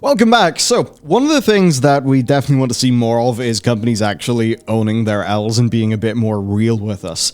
Welcome back. So, one of the things that we definitely want to see more of is companies actually owning their L's and being a bit more real with us.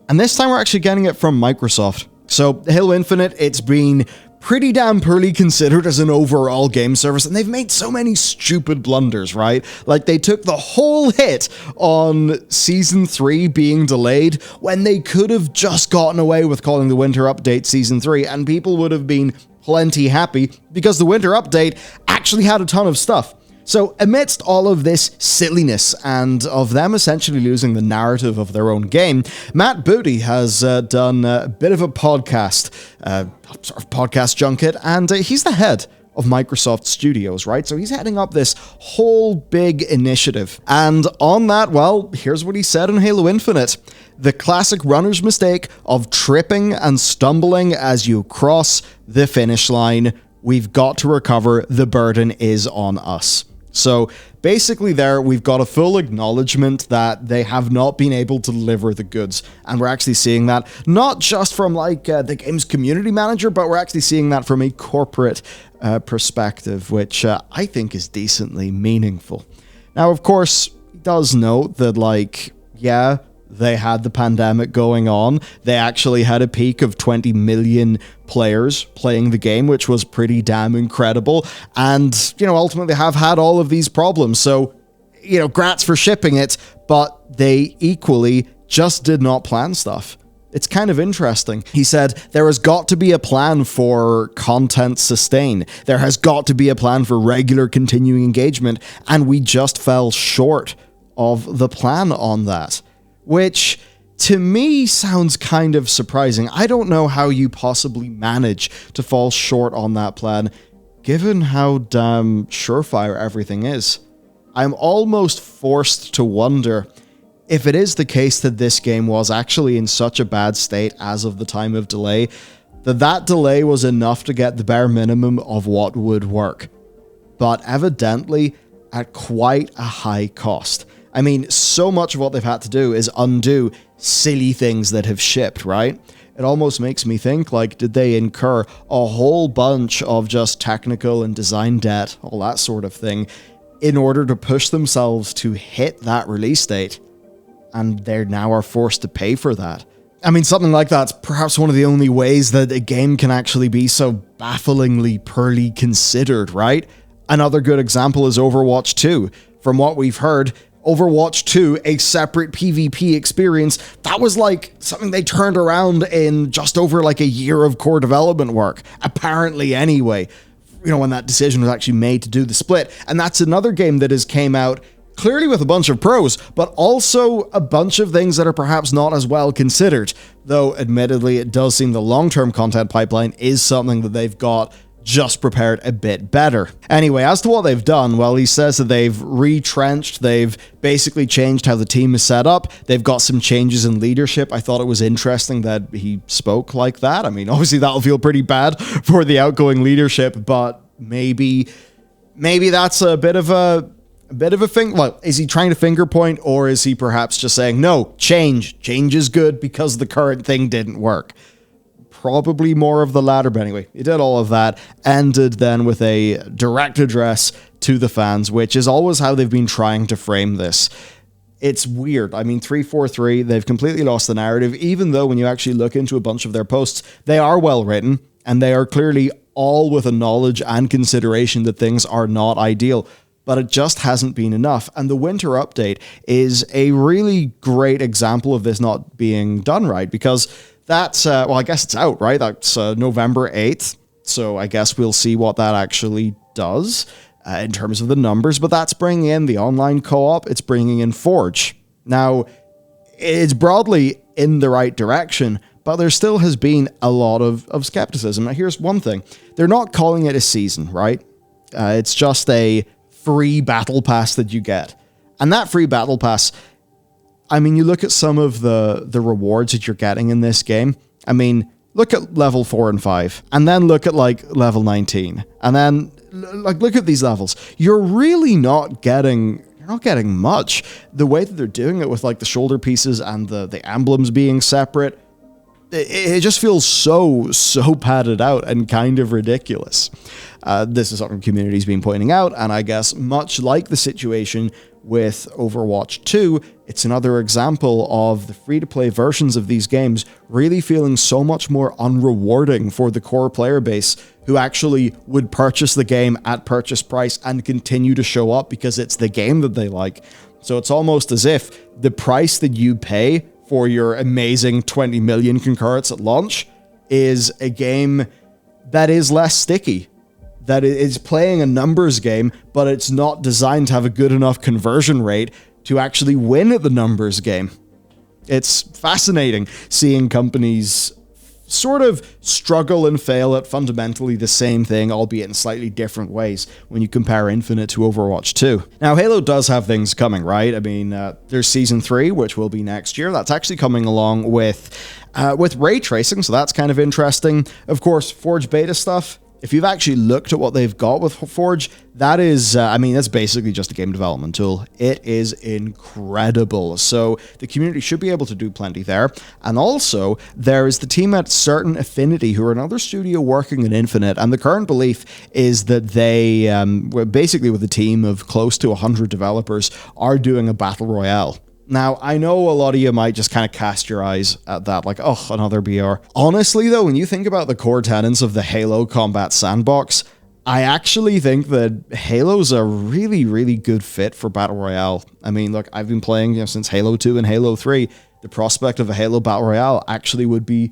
And this time we're actually getting it from Microsoft. So, Halo Infinite, it's been pretty damn poorly considered as an overall game service, and they've made so many stupid blunders, right? Like, they took the whole hit on Season 3 being delayed when they could have just gotten away with calling the Winter Update Season 3, and people would have been plenty happy because the Winter Update actually had a ton of stuff. So amidst all of this silliness and of them essentially losing the narrative of their own game, Matt Booty has done a bit of a podcast, sort of podcast junket, and he's the head of Microsoft Studios, right? So he's heading up this whole big initiative. And on that, well, here's what he said in Halo Infinite. The classic runner's mistake of tripping and stumbling as you cross the finish line. We've got to recover. The burden is on us. So basically there, we've got a full acknowledgement that they have not been able to deliver the goods. And we're actually seeing that not just from like the game's community manager, but we're actually seeing that from a corporate perspective, which I think is decently meaningful. Now, of course, he does note that, like, yeah, they had the pandemic going on. They actually had a peak of 20 million players playing the game, which was pretty damn incredible. And, you know, ultimately have had all of these problems. So, you know, grats for shipping it, but they equally just did not plan stuff. It's kind of interesting. He said, there has got to be a plan for content sustain. There has got to be a plan for regular continuing engagement. And we just fell short of the plan on that. Which, to me, sounds kind of surprising. I don't know how you possibly manage to fall short on that plan, given how damn surefire everything is. I'm almost forced to wonder if it is the case that this game was actually in such a bad state as of the time of delay, that delay was enough to get the bare minimum of what would work. But evidently, at quite a high cost. I mean, so much of what they've had to do is undo silly things that have shipped, right? It almost makes me think, like, did they incur a whole bunch of just technical and design debt, all that sort of thing, in order to push themselves to hit that release date? And they now are forced to pay for that. I mean, something like that's perhaps one of the only ways that a game can actually be so bafflingly poorly considered, right? Another good example is Overwatch 2. From what we've heard, Overwatch 2, a separate PvP experience, that was like something they turned around in just over like a year of core development work, apparently anyway, you know, when that decision was actually made to do the split. And that's another game that has came out clearly with a bunch of pros, but also a bunch of things that are perhaps not as well considered, though admittedly it does seem the long-term content pipeline is something that they've got just prepared a bit better. Anyway, as to what they've done, well, he says that they've retrenched, they've basically changed how the team is set up, they've got some changes in leadership. I thought it was interesting that he spoke like that. I mean, obviously that'll feel pretty bad for the outgoing leadership, but maybe that's a bit of a thing. Well, is he trying to finger point, or is he perhaps just saying, no, change is good because the current thing didn't work? Probably more of the latter, but anyway, he did all of that, ended then with a direct address to the fans, which is always how they've been trying to frame this. It's weird. I mean, 343, they've completely lost the narrative, even though when you actually look into a bunch of their posts, they are well written, and they are clearly all with a knowledge and consideration that things are not ideal. But it just hasn't been enough. And the Winter Update is a really great example of this not being done right, because that's, well, I guess it's out, right? That's November 8th. So I guess we'll see what that actually does in terms of the numbers. But that's bringing in the online co-op. It's bringing in Forge. Now, it's broadly in the right direction, but there still has been a lot of skepticism. Now, here's one thing. They're not calling it a season, right? It's just a free battle pass that you get. And that free battle pass, I mean, you look at some of the rewards that you're getting in this game. I mean, look at level 4 and 5, and then look at like level 19, and then like look at these levels. You're really not getting much. The way that they're doing it with like the shoulder pieces and the emblems being separate, it just feels so padded out and kind of ridiculous. This is something the community's been pointing out, and I guess much like the situation with Overwatch 2, it's another example of the free-to-play versions of these games really feeling so much more unrewarding for the core player base who actually would purchase the game at purchase price and continue to show up because it's the game that they like. So it's almost as if the price that you pay for your amazing 20 million concurrents at launch is a game that is less sticky, that is playing a numbers game, but it's not designed to have a good enough conversion rate to actually win at the numbers game. It's fascinating seeing companies sort of struggle and fail at fundamentally the same thing, albeit in slightly different ways when you compare Infinite to Overwatch 2. Now, Halo does have things coming, right? I mean, there's Season 3, which will be next year. That's actually coming along with ray tracing, so that's kind of interesting. Of course, Forge beta stuff. If you've actually looked at what they've got with Forge, that is, that's basically just a game development tool. It is incredible. So the community should be able to do plenty there. And also, there is the team at Certain Affinity, who are another studio working in Infinite. And the current belief is that they, basically with a team of close to 100 developers, are doing a battle royale. Now, I know a lot of you might just kind of cast your eyes at that, like, oh, another BR. Honestly, though, when you think about the core tenets of the Halo Combat Sandbox, I actually think that Halo's a really, really good fit for Battle Royale. I mean, look, I've been playing since Halo 2 and Halo 3. The prospect of a Halo Battle Royale actually would be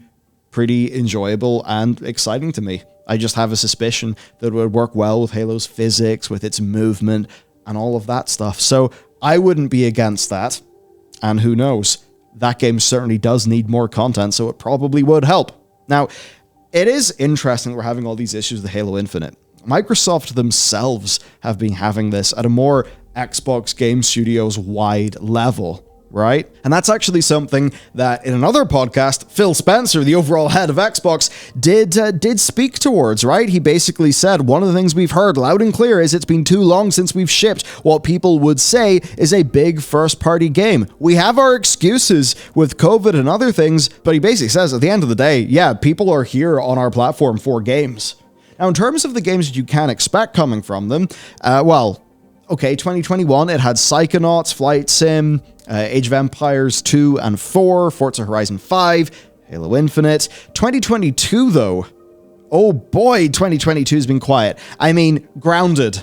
pretty enjoyable and exciting to me. I just have a suspicion that it would work well with Halo's physics, with its movement, and all of that stuff. So I wouldn't be against that. And who knows, that game certainly does need more content, so it probably would help. Now, it is interesting we're having all these issues with Halo Infinite. Microsoft themselves have been having this at a more Xbox Game Studios wide level, right? And that's actually something that in another podcast, Phil Spencer, the overall head of Xbox, did speak towards, right? He basically said, one of the things we've heard loud and clear is it's been too long since we've shipped what people would say is a big first-party game. We have our excuses with COVID and other things, but he basically says at the end of the day, yeah, people are here on our platform for games. Now, in terms of the games that you can expect coming from them, okay, 2021, it had Psychonauts, Flight Sim, Age of Empires 2 and 4, Forza Horizon 5, Halo Infinite. 2022, though, oh boy, 2022 has been quiet. I mean, Grounded.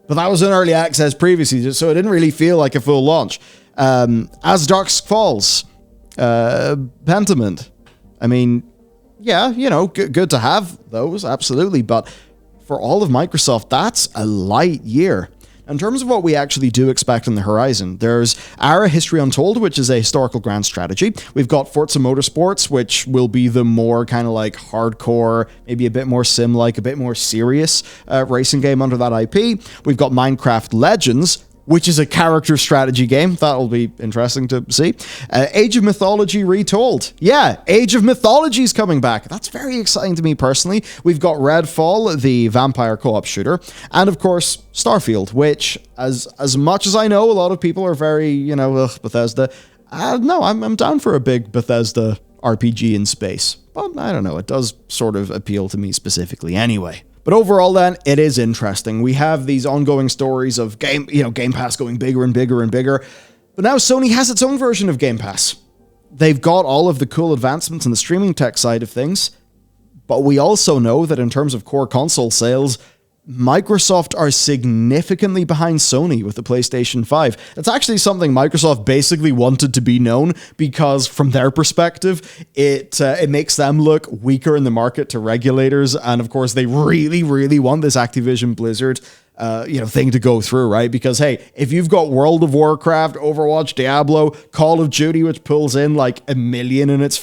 But that was in early access previously, so it didn't really feel like a full launch. As Dark Falls, Pentiment. I mean, yeah, good to have those, absolutely. But for all of Microsoft, that's a light year. In terms of what we actually do expect on the horizon, there's Ara History Untold, which is a historical grand strategy. We've got Forza Motorsports, which will be the more kind of like hardcore, maybe a bit more sim-like, a bit more serious racing game under that IP. We've got Minecraft Legends, which is a character strategy game. That'll be interesting to see. Age of Mythology Retold. Yeah, Age of Mythology is coming back. That's very exciting to me personally. We've got Redfall, the vampire co-op shooter. And of course, Starfield, which, as much as I know, a lot of people are very, Bethesda. No, I'm down for a big Bethesda RPG in space. But I don't know, it does sort of appeal to me specifically anyway. But overall then, it is interesting. We have these ongoing stories of Game Pass going bigger and bigger and bigger. But now Sony has its own version of Game Pass. They've got all of the cool advancements in the streaming tech side of things. But we also know that in terms of core console sales, Microsoft are significantly behind Sony with the PlayStation 5. That's actually something Microsoft basically wanted to be known because from their perspective, it makes them look weaker in the market to regulators. And of course, they really, really want this Activision Blizzard thing to go through, right? Because hey, if you've got World of Warcraft, Overwatch, Diablo, Call of Duty, which pulls in like a billion in its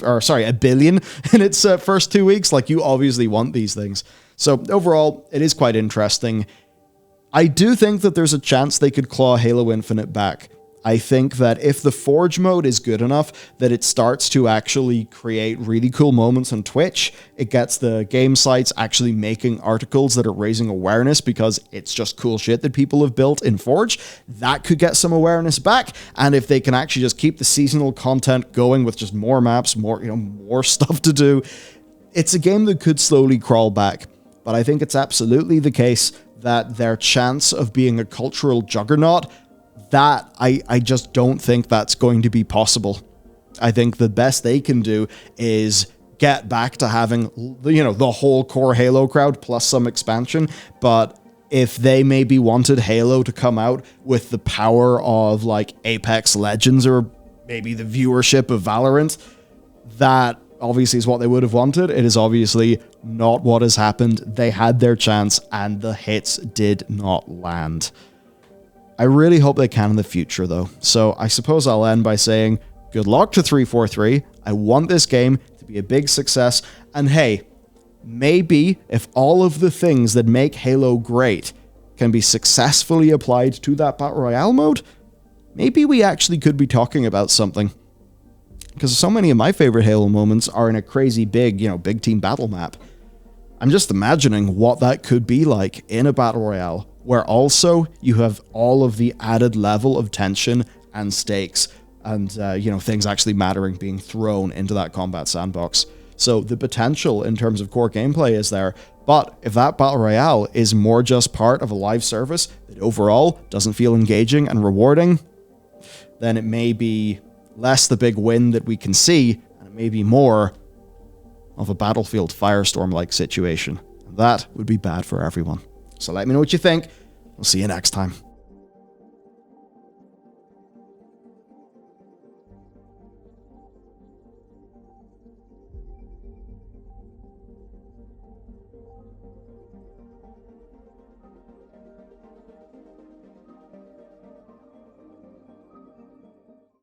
first 2 weeks, like you obviously want these things. So overall, it is quite interesting. I do think that there's a chance they could claw Halo Infinite back. I think that if the Forge mode is good enough that it starts to actually create really cool moments on Twitch, it gets the game sites actually making articles that are raising awareness because it's just cool shit that people have built in Forge, that could get some awareness back. And if they can actually just keep the seasonal content going with just more maps, more stuff to do, it's a game that could slowly crawl back. But I think it's absolutely the case that their chance of being a cultural juggernaut, that I just don't think that's going to be possible. I think the best they can do is get back to having, the whole core Halo crowd plus some expansion. But if they maybe wanted Halo to come out with the power of like Apex Legends or maybe the viewership of Valorant, that obviously is what they would have wanted. It is obviously not what has happened. They had their chance and the hits did not land. I really hope they can in the future, though. So I suppose I'll end by saying good luck to 343. I want this game to be a big success. And hey, maybe if all of the things that make Halo great can be successfully applied to that Battle Royale mode, maybe we actually could be talking about something. Because so many of my favorite Halo moments are in a crazy big, big team battle map. I'm just imagining what that could be like in a Battle Royale, where also you have all of the added level of tension and stakes and, things actually mattering being thrown into that combat sandbox. So the potential in terms of core gameplay is there, but if that Battle Royale is more just part of a live service that overall doesn't feel engaging and rewarding, then it may be less the big win that we can see, and it may be more of a Battlefield Firestorm-like situation. And that would be bad for everyone. So let me know what you think. We'll see you next time.